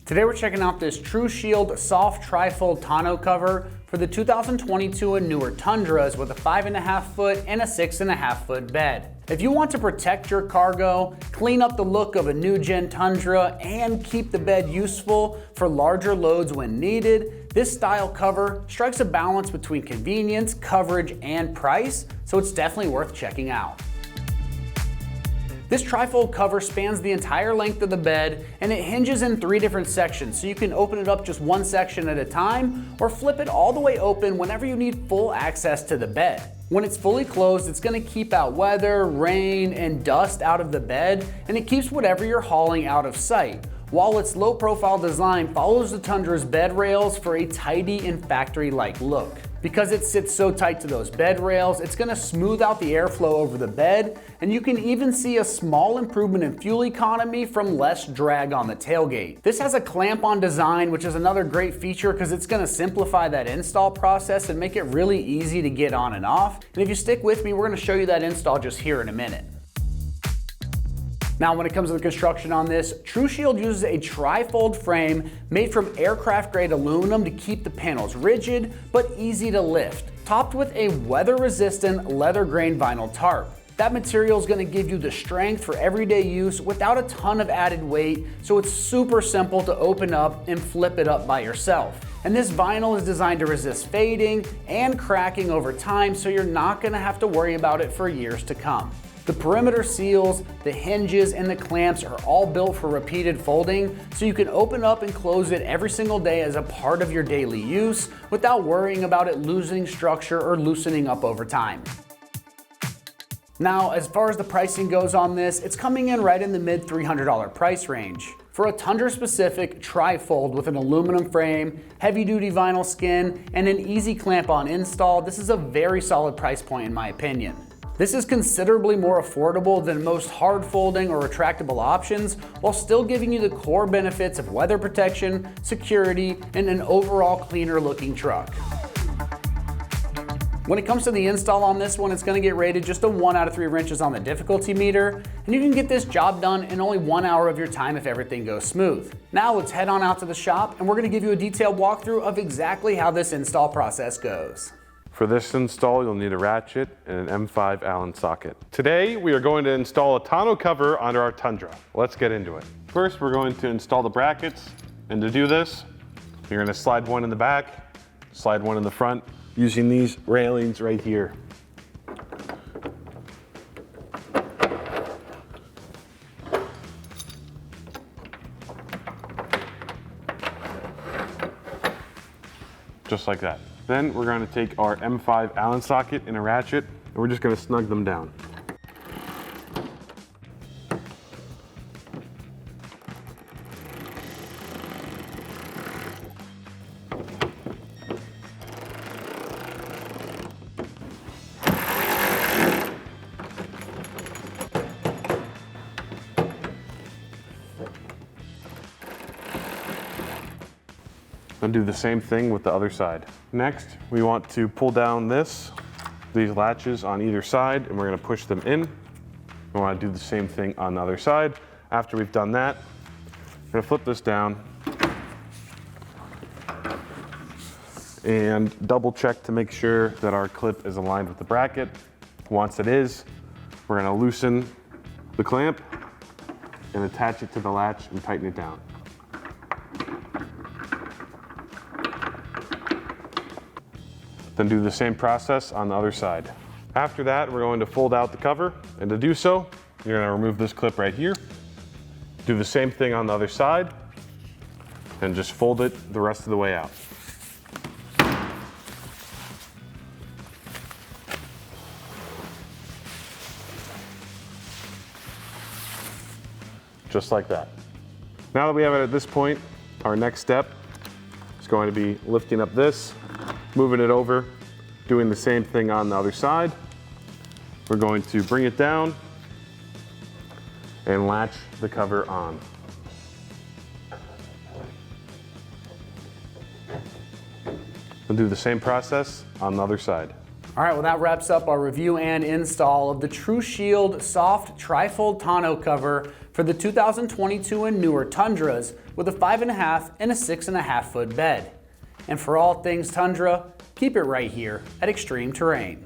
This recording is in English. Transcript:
Today we're checking out this TruShield Soft Trifold Tonneau cover for the 2022 and newer Tundras with a 5.5 foot and a 6.5 foot bed. If you want to protect your cargo, clean up the look of a new gen Tundra, and keep the bed useful for larger loads when needed, this style cover strikes a balance between convenience, coverage, and price, so it's definitely worth checking out. This trifold cover spans the entire length of the bed, and it hinges in 3 different sections, so you can open it up just one section at a time or flip it all the way open whenever you need full access to the bed. When it's fully closed, it's going to keep out weather, rain, and dust out of the bed, and it keeps whatever you're hauling out of sight, while its low profile design follows the Tundra's bed rails for a tidy and factory-like look. Because it sits so tight to those bed rails, it's going to smooth out the airflow over the bed, and you can even see a small improvement in fuel economy from less drag on the tailgate. This has a clamp-on design, which is another great feature because it's going to simplify that install process and make it really easy to get on and off. And if you stick with me, we're going to show you that install just here in a minute. Now, when it comes to the construction on this, TruShield uses a trifold frame made from aircraft grade aluminum to keep the panels rigid but easy to lift, topped with a weather resistant leather grain vinyl tarp. That material is going to give you the strength for everyday use without a ton of added weight, so it's super simple to open up and flip it up by yourself. And this vinyl is designed to resist fading and cracking over time, so you're not going to have to worry about it for years to come. The perimeter seals, the hinges, and the clamps are all built for repeated folding, so you can open up and close it every single day as a part of your daily use without worrying about it losing structure or loosening up over time. Now, as far as the pricing goes on this, it's coming in right in the mid $300 price range. For a Tundra-specific trifold with an aluminum frame, heavy-duty vinyl skin, and an easy clamp-on install, this is a very solid price point in my opinion. This is considerably more affordable than most hard folding or retractable options, while still giving you the core benefits of weather protection, security, and an overall cleaner looking truck. When it comes to the install on this one, it's going to get rated just a 1 out of 3 wrenches on the difficulty meter, and you can get this job done in only 1 hour of your time if everything goes smooth. Now let's head on out to the shop, and we're going to give you a detailed walkthrough of exactly how this install process goes. For this install, you'll need a ratchet and an M5 Allen socket. Today, we are going to install a tonneau cover onto our Tundra. Let's get into it. First, we're going to install the brackets, and to do this, you're going to slide one in the back, slide one in the front, using these railings right here. Just like that. Then we're going to take our M5 Allen socket and a ratchet, and we're just going to snug them down. And do the same thing with the other side. Next, we want to pull down these latches on either side, and we're going to push them in. We want to do the same thing on the other side. After we've done that, we're going to flip this down and double check to make sure that our clip is aligned with the bracket. Once it is, we're going to loosen the clamp and attach it to the latch and tighten it down. Then do the same process on the other side. After that, we're going to fold out the cover, and to do so, you're going to remove this clip right here. Do the same thing on the other side, and just fold it the rest of the way out. Just like that. Now that we have it at this point, our next step is going to be lifting up this, moving it over, doing the same thing on the other side. We're going to bring it down and latch the cover on. And do the same process on the other side. All right, well that wraps up our review and install of the TruShield Soft Trifold Tonneau cover for the 2022 and newer Tundras with a 5.5 and a 6.5 foot bed. And for all things Tundra, keep it right here at Extreme Terrain.